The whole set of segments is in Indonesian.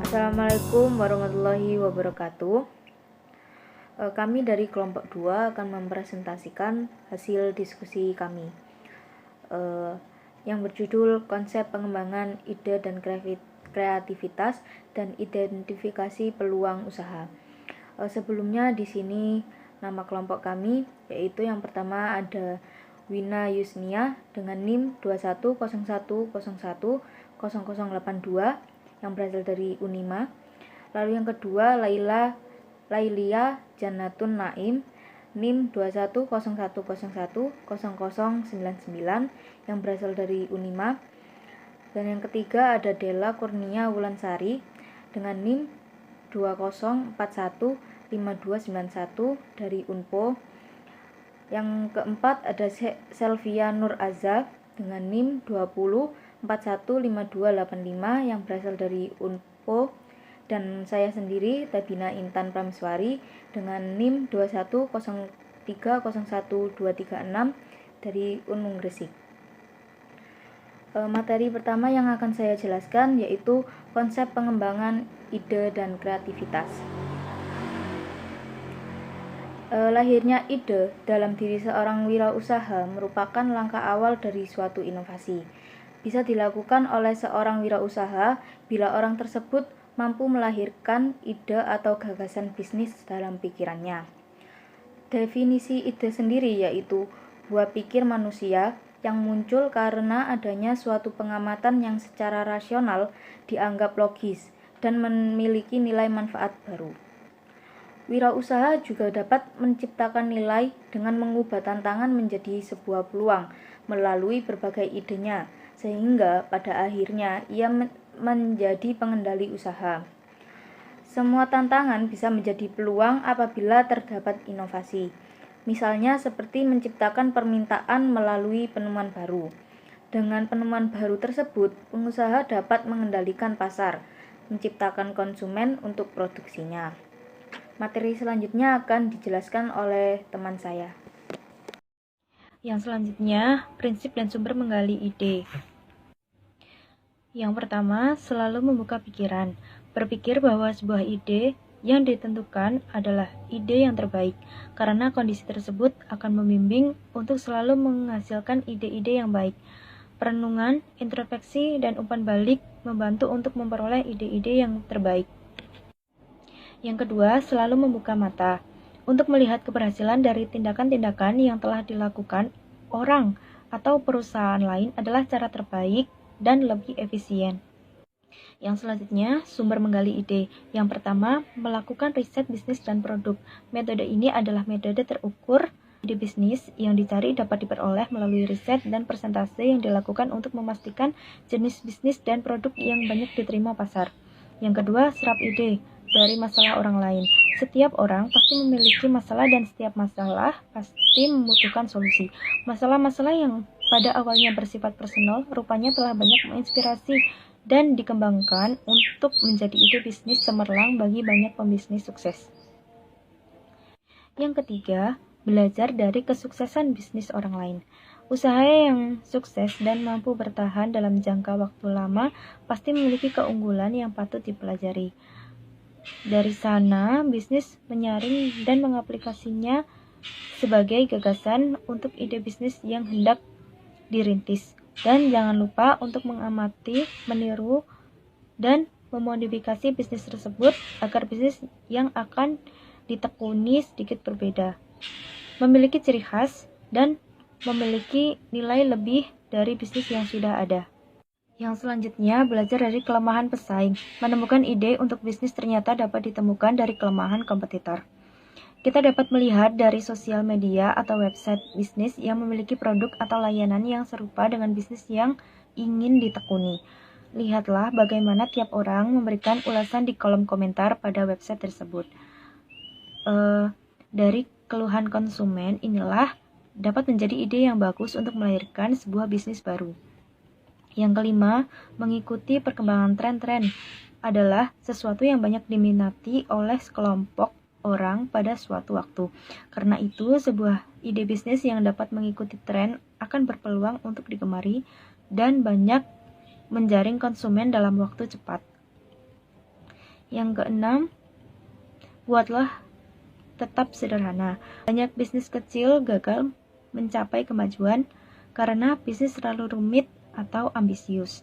Assalamualaikum warahmatullahi wabarakatuh. Kami dari kelompok 2 akan mempresentasikan hasil diskusi kami yang berjudul konsep pengembangan ide dan kreativitas dan identifikasi peluang usaha. Sebelumnya di sini nama kelompok kami, yaitu yang pertama ada Wina Yusnia dengan NIM 2101010082 yang berasal dari Unima. Lalu yang kedua Lailia Jannatun Naim NIM 2101010099 yang berasal dari Unima. Dan yang ketiga ada Della Kurnia Wulansari dengan NIM 20415291 dari Unpo. Yang keempat ada Selvia Nur Azza dengan NIM 20415285 yang berasal dari Unpo, dan saya sendiri Tabina Intan Prameswari dengan NIM 2103010236 dari Unmung Gresik. Materi pertama yang akan saya jelaskan yaitu konsep pengembangan ide dan kreativitas. Lahirnya ide dalam diri seorang wirausaha merupakan langkah awal dari suatu inovasi. Bisa dilakukan oleh seorang wirausaha bila orang tersebut mampu melahirkan ide atau gagasan bisnis dalam pikirannya. Definisi ide sendiri yaitu buah pikir manusia yang muncul karena adanya suatu pengamatan yang secara rasional dianggap logis dan memiliki nilai manfaat baru. Wirausaha juga dapat menciptakan nilai dengan mengubah tantangan menjadi sebuah peluang melalui berbagai idenya, sehingga pada akhirnya ia menjadi pengendali usaha. Semua tantangan bisa menjadi peluang apabila terdapat inovasi. Misalnya seperti menciptakan permintaan melalui penemuan baru. Dengan penemuan baru tersebut, pengusaha dapat mengendalikan pasar, menciptakan konsumen untuk produksinya. Materi selanjutnya akan dijelaskan oleh teman saya. Yang selanjutnya, prinsip dan sumber menggali ide. Yang pertama, selalu membuka pikiran. Berpikir bahwa sebuah ide yang ditentukan adalah ide yang terbaik, karena kondisi tersebut akan membimbing untuk selalu menghasilkan ide-ide yang baik. Perenungan, introspeksi, dan umpan balik membantu untuk memperoleh ide-ide yang terbaik. Yang kedua, selalu membuka mata untuk melihat keberhasilan dari tindakan-tindakan yang telah dilakukan orang atau perusahaan lain adalah cara terbaik dan lebih efisien. Yang selanjutnya, sumber menggali ide. Yang pertama, melakukan riset bisnis dan produk. Metode ini adalah metode terukur ide bisnis yang dicari dapat diperoleh melalui riset dan persentase yang dilakukan untuk memastikan jenis bisnis dan produk yang banyak diterima pasar. Yang kedua, serap ide dari masalah orang lain. Setiap orang pasti memiliki masalah dan setiap masalah pasti membutuhkan solusi. Masalah-masalah yang pada awalnya bersifat personal rupanya telah banyak menginspirasi dan dikembangkan untuk menjadi ide bisnis cemerlang bagi banyak pembisnis sukses. Yang ketiga, belajar dari kesuksesan bisnis orang lain. Usaha yang sukses dan mampu bertahan dalam jangka waktu lama pasti memiliki keunggulan yang patut dipelajari. Dari sana, bisnis menyaring dan mengaplikasinya sebagai gagasan untuk ide bisnis yang hendak dirintis. Dan jangan lupa untuk mengamati, meniru, dan memodifikasi bisnis tersebut agar bisnis yang akan ditekuni sedikit berbeda, memiliki ciri khas, dan memiliki nilai lebih dari bisnis yang sudah ada. Yang selanjutnya, belajar dari kelemahan pesaing. Menemukan ide untuk bisnis ternyata dapat ditemukan dari kelemahan kompetitor. Kita dapat melihat dari sosial media atau website bisnis yang memiliki produk atau layanan yang serupa dengan bisnis yang ingin ditekuni. Lihatlah bagaimana tiap orang memberikan ulasan di kolom komentar pada website tersebut. Dari keluhan konsumen inilah dapat menjadi ide yang bagus untuk melahirkan sebuah bisnis baru. Yang kelima, mengikuti perkembangan tren-tren adalah sesuatu yang banyak diminati oleh sekelompok orang pada suatu waktu. Karena itu, sebuah ide bisnis yang dapat mengikuti tren akan berpeluang untuk digemari dan banyak menjaring konsumen dalam waktu cepat. Yang keenam, buatlah tetap sederhana. Banyak bisnis kecil gagal mencapai kemajuan karena bisnis terlalu rumit atau ambisius.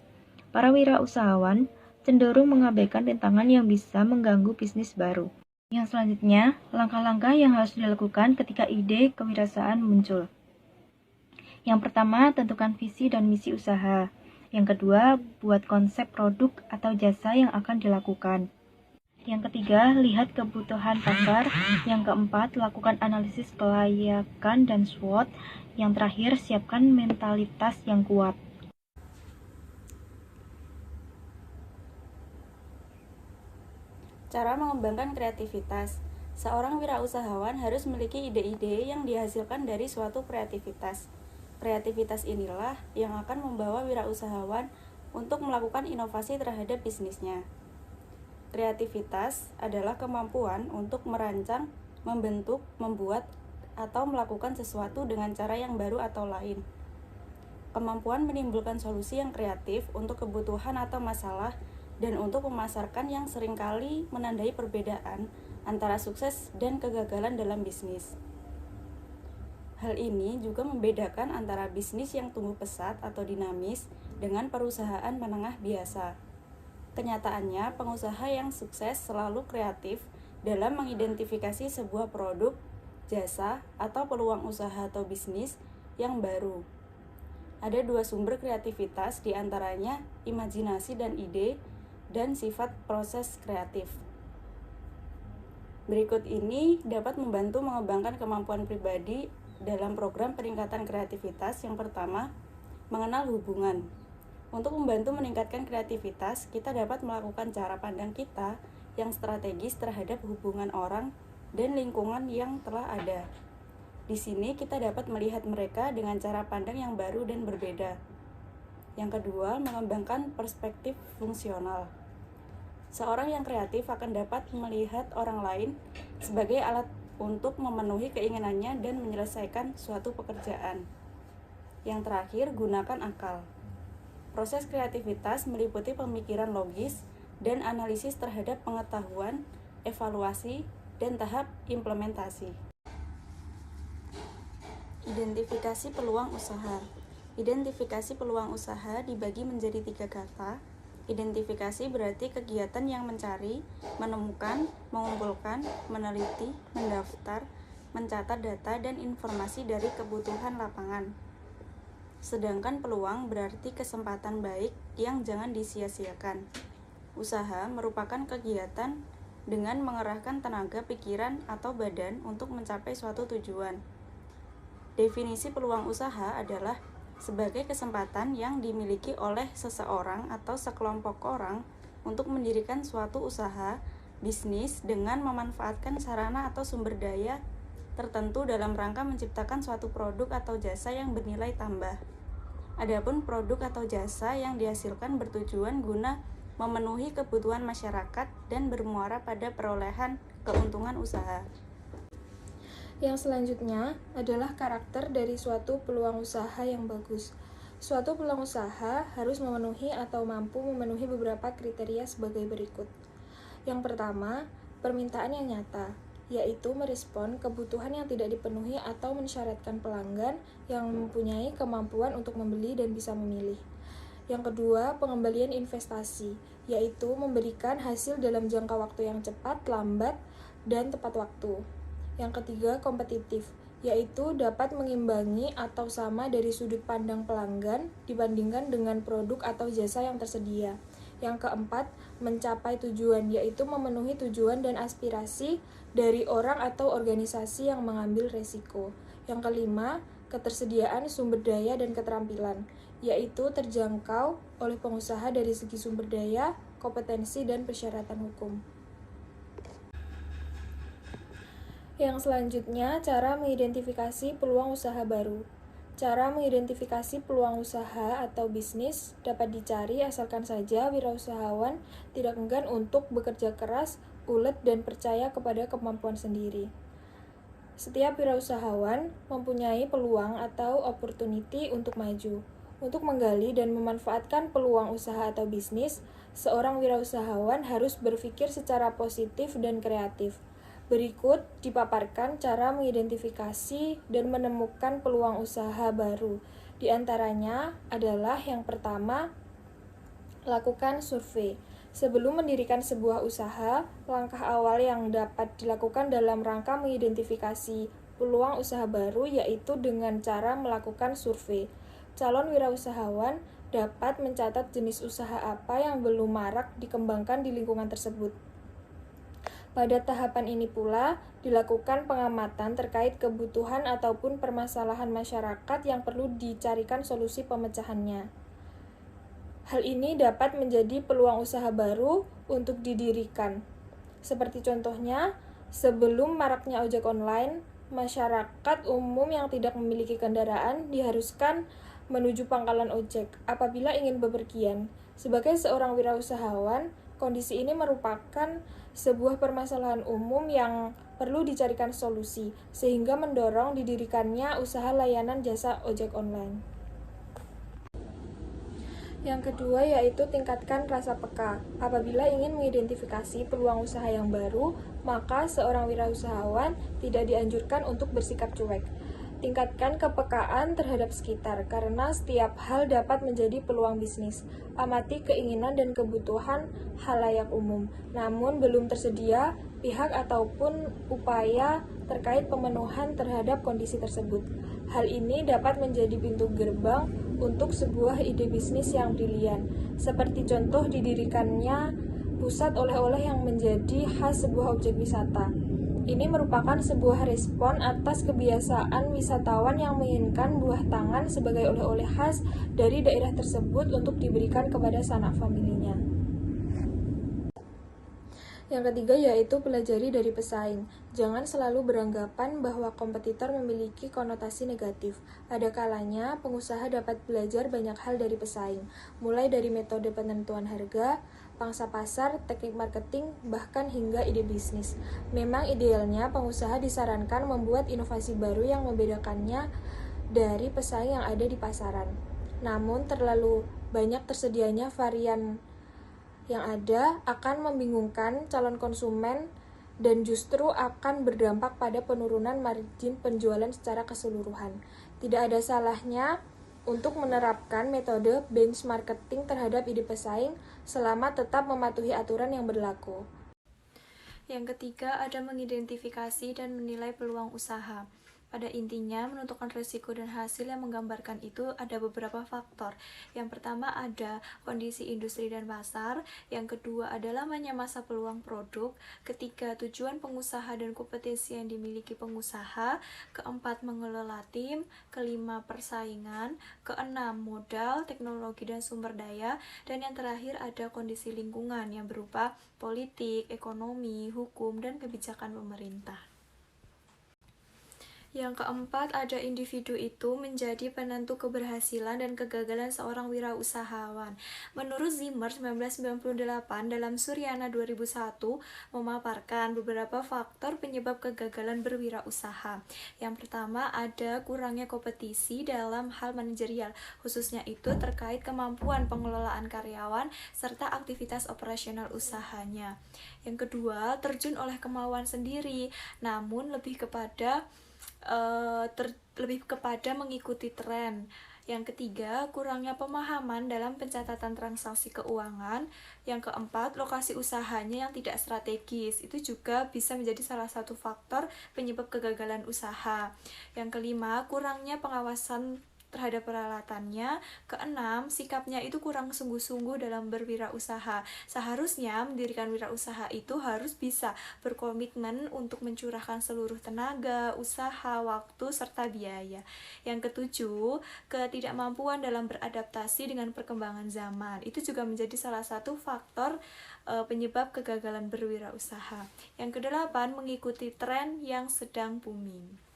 Para wirausahawan cenderung mengabaikan rintangan yang bisa mengganggu bisnis baru. Yang selanjutnya, langkah-langkah yang harus dilakukan ketika ide kewirausahaan muncul. Yang pertama, tentukan visi dan misi usaha. Yang kedua, buat konsep produk atau jasa yang akan dilakukan. Yang ketiga, lihat kebutuhan pasar. Yang keempat, lakukan analisis kelayakan dan SWOT. Yang terakhir, siapkan mentalitas yang kuat. Cara mengembangkan kreativitas. Seorang wirausahawan harus memiliki ide-ide yang dihasilkan dari suatu kreativitas. Kreativitas inilah yang akan membawa wirausahawan untuk melakukan inovasi terhadap bisnisnya. Kreativitas adalah kemampuan untuk merancang, membentuk, membuat, atau melakukan sesuatu dengan cara yang baru atau lain. Kemampuan menimbulkan solusi yang kreatif untuk kebutuhan atau masalah dan untuk memasarkan yang seringkali menandai perbedaan antara sukses dan kegagalan dalam bisnis. Hal ini juga membedakan antara bisnis yang tumbuh pesat atau dinamis dengan perusahaan menengah biasa. Kenyataannya, pengusaha yang sukses selalu kreatif dalam mengidentifikasi sebuah produk, jasa, atau peluang usaha atau bisnis yang baru. Ada dua sumber kreativitas, diantaranya imajinasi dan ide, dan sifat proses kreatif. Berikut ini dapat membantu mengembangkan kemampuan pribadi dalam program peningkatan kreativitas. Yang pertama, mengenal hubungan. Untuk membantu meningkatkan kreativitas, kita dapat melakukan cara pandang kita yang strategis terhadap hubungan orang dan lingkungan yang telah ada. Di sini kita dapat melihat mereka dengan cara pandang yang baru dan berbeda. Yang kedua, mengembangkan perspektif fungsional. Seorang yang kreatif akan dapat melihat orang lain sebagai alat untuk memenuhi keinginannya dan menyelesaikan suatu pekerjaan. Yang terakhir, gunakan akal. Proses kreativitas meliputi pemikiran logis dan analisis terhadap pengetahuan, evaluasi, dan tahap implementasi. Identifikasi peluang usaha. Identifikasi peluang usaha dibagi menjadi 3 kata. Identifikasi berarti kegiatan yang mencari, menemukan, mengumpulkan, meneliti, mendaftar, mencatat data dan informasi dari kebutuhan lapangan. Sedangkan peluang berarti kesempatan baik yang jangan disia-siakan. Usaha merupakan kegiatan dengan mengerahkan tenaga, pikiran, atau badan untuk mencapai suatu tujuan. Definisi peluang usaha adalah sebagai kesempatan yang dimiliki oleh seseorang atau sekelompok orang untuk mendirikan suatu usaha bisnis dengan memanfaatkan sarana atau sumber daya tertentu dalam rangka menciptakan suatu produk atau jasa yang bernilai tambah. Adapun produk atau jasa yang dihasilkan bertujuan guna memenuhi kebutuhan masyarakat dan bermuara pada perolehan keuntungan usaha. Yang selanjutnya adalah karakter dari suatu peluang usaha yang bagus. Suatu peluang usaha harus memenuhi atau mampu memenuhi beberapa kriteria sebagai berikut. Yang pertama, permintaan yang nyata, yaitu merespon kebutuhan yang tidak dipenuhi atau mensyaratkan pelanggan yang mempunyai kemampuan untuk membeli dan bisa memilih. Yang kedua, pengembalian investasi, yaitu memberikan hasil dalam jangka waktu yang cepat, lambat, dan tepat waktu. Yang ketiga, kompetitif, yaitu dapat mengimbangi atau sama dari sudut pandang pelanggan dibandingkan dengan produk atau jasa yang tersedia. Yang keempat, mencapai tujuan, yaitu memenuhi tujuan dan aspirasi dari orang atau organisasi yang mengambil resiko. Yang kelima, ketersediaan sumber daya dan keterampilan, yaitu terjangkau oleh pengusaha dari segi sumber daya, kompetensi, dan persyaratan hukum. Yang selanjutnya, cara mengidentifikasi peluang usaha baru. Cara mengidentifikasi peluang usaha atau bisnis dapat dicari asalkan saja wirausahawan tidak enggan untuk bekerja keras, ulet, dan percaya kepada kemampuan sendiri. Setiap wirausahawan mempunyai peluang atau opportunity untuk maju. Untuk menggali dan memanfaatkan peluang usaha atau bisnis, seorang wirausahawan harus berpikir secara positif dan kreatif. Berikut dipaparkan cara mengidentifikasi dan menemukan peluang usaha baru. Di antaranya adalah yang pertama, lakukan survei. Sebelum mendirikan sebuah usaha, langkah awal yang dapat dilakukan dalam rangka mengidentifikasi peluang usaha baru yaitu dengan cara melakukan survei. Calon wirausahawan dapat mencatat jenis usaha apa yang belum marak dikembangkan di lingkungan tersebut. Pada tahapan ini pula, dilakukan pengamatan terkait kebutuhan ataupun permasalahan masyarakat yang perlu dicarikan solusi pemecahannya. Hal ini dapat menjadi peluang usaha baru untuk didirikan. Seperti contohnya, sebelum maraknya ojek online, masyarakat umum yang tidak memiliki kendaraan diharuskan menuju pangkalan ojek apabila ingin bepergian. Sebagai seorang wirausahawan, kondisi ini merupakan sebuah permasalahan umum yang perlu dicarikan solusi, sehingga mendorong didirikannya usaha layanan jasa ojek online. Yang kedua yaitu tingkatkan rasa peka. Apabila ingin mengidentifikasi peluang usaha yang baru, maka seorang wirausahawan tidak dianjurkan untuk bersikap cuek. Tingkatkan kepekaan terhadap sekitar, karena setiap hal dapat menjadi peluang bisnis. Amati keinginan dan kebutuhan halayak umum, namun belum tersedia pihak ataupun upaya terkait pemenuhan terhadap kondisi tersebut. Hal ini dapat menjadi pintu gerbang untuk sebuah ide bisnis yang brilian, seperti contoh didirikannya pusat oleh-oleh yang menjadi khas sebuah objek wisata. Ini merupakan sebuah respon atas kebiasaan wisatawan yang menginginkan buah tangan sebagai oleh-oleh khas dari daerah tersebut untuk diberikan kepada sanak familinya. Yang ketiga yaitu pelajari dari pesaing. Jangan selalu beranggapan bahwa kompetitor memiliki konotasi negatif. Ada kalanya pengusaha dapat belajar banyak hal dari pesaing, mulai dari metode penentuan harga, pangsa pasar, teknik marketing, bahkan hingga ide bisnis. Memang idealnya pengusaha disarankan membuat inovasi baru yang membedakannya dari pesaing yang ada di pasaran. Namun terlalu banyak tersedianya varian yang ada akan membingungkan calon konsumen dan justru akan berdampak pada penurunan margin penjualan secara keseluruhan. Tidak ada salahnya untuk menerapkan metode bench marketing terhadap ide pesaing selama tetap mematuhi aturan yang berlaku. Yang ketiga ada mengidentifikasi dan menilai peluang usaha. Pada intinya, menentukan risiko dan hasil yang menggambarkan itu ada beberapa faktor. Yang pertama ada kondisi industri dan pasar, yang kedua adalah lamanya masa peluang produk, ketiga tujuan pengusaha dan kompetensi yang dimiliki pengusaha, keempat mengelola tim, kelima persaingan, keenam modal, teknologi dan sumber daya, dan yang terakhir ada kondisi lingkungan yang berupa politik, ekonomi, hukum, dan kebijakan pemerintah. Yang keempat, ada individu itu menjadi penentu keberhasilan dan kegagalan seorang wirausahawan. Menurut Zimmer 1998 dalam Suryana 2001 memaparkan beberapa faktor penyebab kegagalan berwirausaha. Yang pertama, ada kurangnya kompetisi dalam hal manajerial, khususnya itu terkait kemampuan pengelolaan karyawan serta aktivitas operasional usahanya. Yang kedua, terjun oleh kemauan sendiri, namun lebih kepada mengikuti tren. Yang ketiga, kurangnya pemahaman dalam pencatatan transaksi keuangan. Yang keempat, lokasi usahanya yang tidak strategis. Itu juga bisa menjadi salah satu faktor penyebab kegagalan usaha. Yang kelima, kurangnya pengawasan terhadap peralatannya. Keenam, sikapnya itu kurang sungguh-sungguh dalam berwirausaha. Seharusnya mendirikan wirausaha itu harus bisa berkomitmen untuk mencurahkan seluruh tenaga, usaha, waktu, serta biaya. Yang ketujuh, ketidakmampuan dalam beradaptasi dengan perkembangan zaman. Itu juga menjadi salah satu faktor penyebab kegagalan berwirausaha. Yang kedelapan, mengikuti tren yang sedang booming.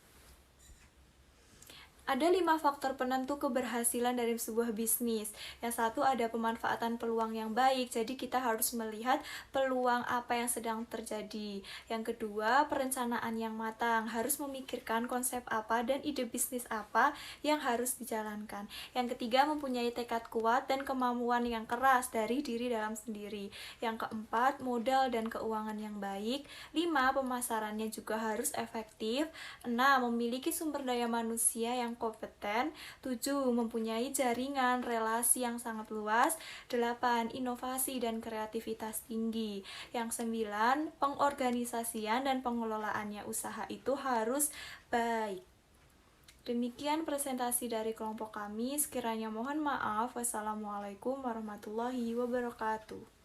Ada 5 faktor penentu keberhasilan dari sebuah bisnis. Yang satu ada pemanfaatan peluang yang baik, jadi kita harus melihat peluang apa yang sedang terjadi. Yang kedua, perencanaan yang matang, harus memikirkan konsep apa dan ide bisnis apa yang harus dijalankan. Yang ketiga, mempunyai tekad kuat dan kemampuan yang keras dari diri dalam sendiri. Yang keempat, modal dan keuangan yang baik. 5, pemasarannya juga harus efektif. 6, memiliki sumber daya manusia yang kompeten. 7, mempunyai jaringan relasi yang sangat luas. 8, inovasi dan kreativitas tinggi. Yang 9, pengorganisasian dan pengelolaannya usaha itu harus baik. Demikian presentasi dari kelompok kami. Sekiranya mohon maaf. Wassalamualaikum warahmatullahi wabarakatuh.